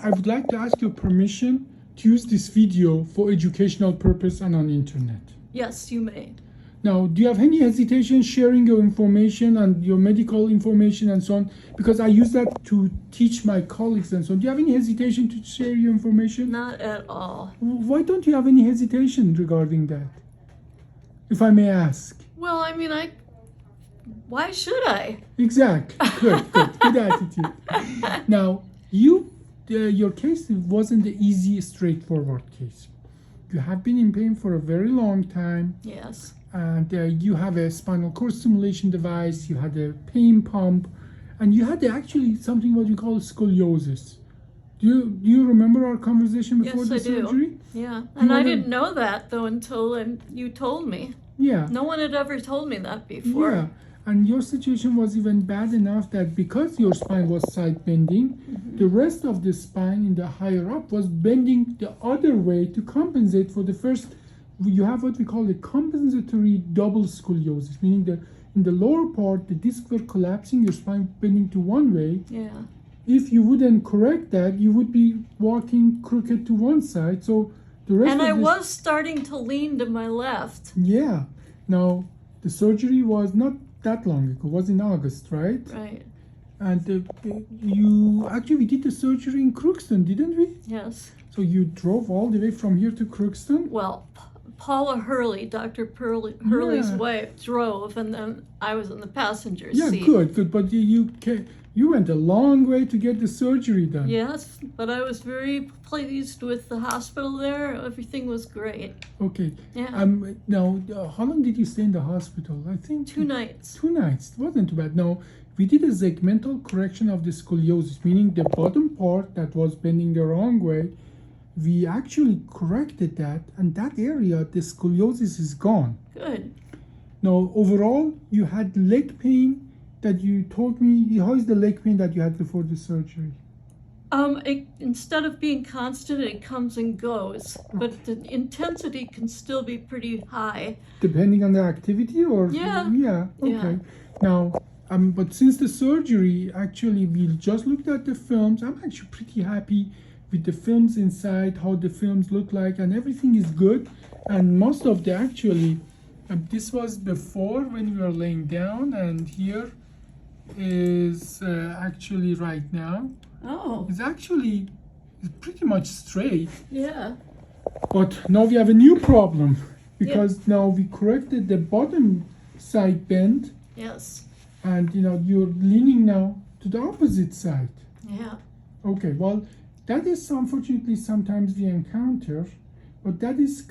I would like to ask your permission to use this video for educational purpose and on internet. Yes, you may. Now, do you have any hesitation sharing your information and your medical information and so on? Because I use that to teach my colleagues and so on. Do you have any hesitation to share your information? Not at all. Why don't you have any hesitation regarding that? If I may ask. Well, I mean, why should I? Exactly. Good attitude. Now, your case wasn't the easy, straightforward case. You have been in pain for a very long time. Yes. And you have a spinal cord stimulation device, you had a pain pump, and you had actually something what we call scoliosis. Do you remember our conversation before the surgery? Yeah, and I didn't know that though until you told me. Yeah. No one had ever told me that before. Yeah, and your situation was even bad enough that because your spine was side bending, the rest of the spine in the higher up was bending the other way to compensate for the first. You have what we call a compensatory double scoliosis, meaning that in the lower part, the discs were collapsing, your spine bending to one way. Yeah. If you wouldn't correct that, you would be walking crooked to one side. So the rest and of I was starting to lean to my left. Yeah. Now, the surgery was not that long ago. It was in August, right? Right. And we did the surgery in Crookston, didn't we? Yes. So you drove all the way from here to Crookston? Well, Paula Hurley, Dr. Hurley's wife, drove, and then I was in the passenger seat. Yeah, good. But you went a long way to get the surgery done. Yes, but I was very pleased with the hospital there. Everything was great. Okay. Yeah. Now, how long did you stay in the hospital? I think 2 nights. 2 nights. It wasn't too bad. Now, we did a segmental correction of the scoliosis, meaning the bottom part that was bending the wrong way. We actually corrected that, and that area, the scoliosis is gone. Good. Now, overall, you had leg pain that you told me. How is the leg pain that you had before the surgery? Instead of being constant, it comes and goes, but the intensity can still be pretty high. Depending on the activity, or Yeah. Yeah. Okay. Yeah. Now, but since the surgery, actually, we just looked at the films. I'm actually pretty happy with the films inside, how the films look like, and everything is good. And most of the this was before when you were laying down, and here is actually right now. Oh. It's pretty much straight. Yeah. But now we have a new problem because now we corrected the bottom side bend. Yes. And you're leaning now to the opposite side. Yeah. Okay, well, that is unfortunately sometimes we encounter, but that is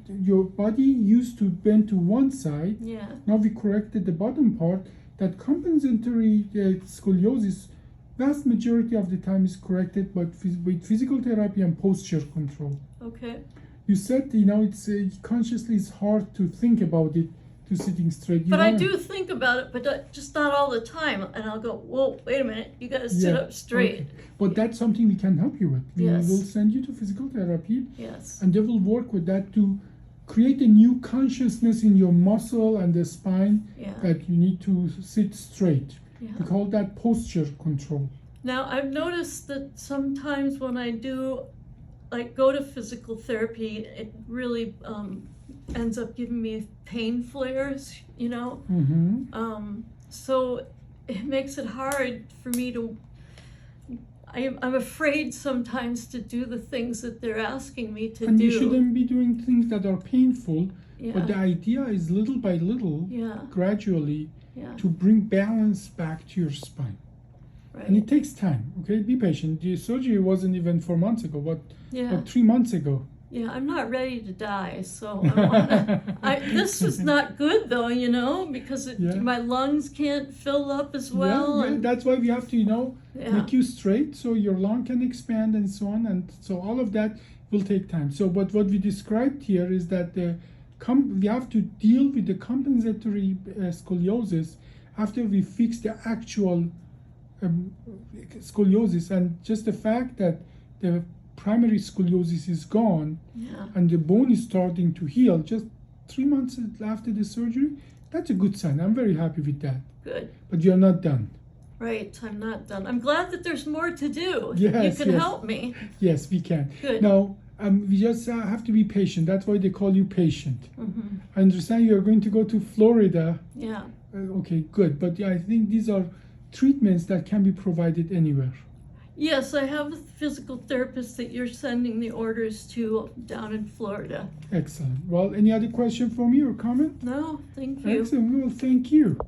your body used to bend to one side. Yeah. Now we corrected the bottom part. That compensatory scoliosis, vast majority of the time is corrected, but with physical therapy and posture control. Okay. You said it's consciously it's hard to think about it. To sitting straight. But I do think about it, but just not all the time. And I'll go, whoa, wait a minute, you got to sit up straight. Okay. But that's something we can help you with. We Yes. will send you to physical therapy. Yes. And they will work with that to create a new consciousness in your muscle and the spine that you need to sit straight. Yeah. We call that posture control. Now, I've noticed that sometimes when I do, go to physical therapy, it really ends up giving me pain flares, Mm-hmm. So it makes it hard for me to, I'm afraid sometimes to do the things that they're asking me to do. And you shouldn't be doing things that are painful, Yeah. but the idea is little by little, gradually, to bring balance back to your spine. Right. And it takes time, okay? Be patient. The surgery wasn't even 4 months ago, but 3 months ago. Yeah, I'm not ready to die, so this is not good though, because my lungs can't fill up as well. Yeah, that's why we have to, make you straight so your lung can expand and so on. And so all of that will take time. So but what we described here is that we have to deal with the compensatory scoliosis after we fix the actual scoliosis. And just the fact that the primary scoliosis is gone and the bone is starting to heal just 3 months after the surgery, that's a good sign. I'm very happy with that. Good. But you're not done. Right, I'm not done. I'm glad that there's more to do. Yes, you can yes. help me. Yes, we can. Good. Now, we just have to be patient. That's why they call you patient. Mm-hmm. I understand you're going to go to Florida. Yeah. Okay, good. But yeah, I think these are treatments that can be provided anywhere. Yes, I have a physical therapist that you're sending the orders to down in Florida. Excellent. Well, any other question for me or comment? No, thank you. Excellent. Well, thank you.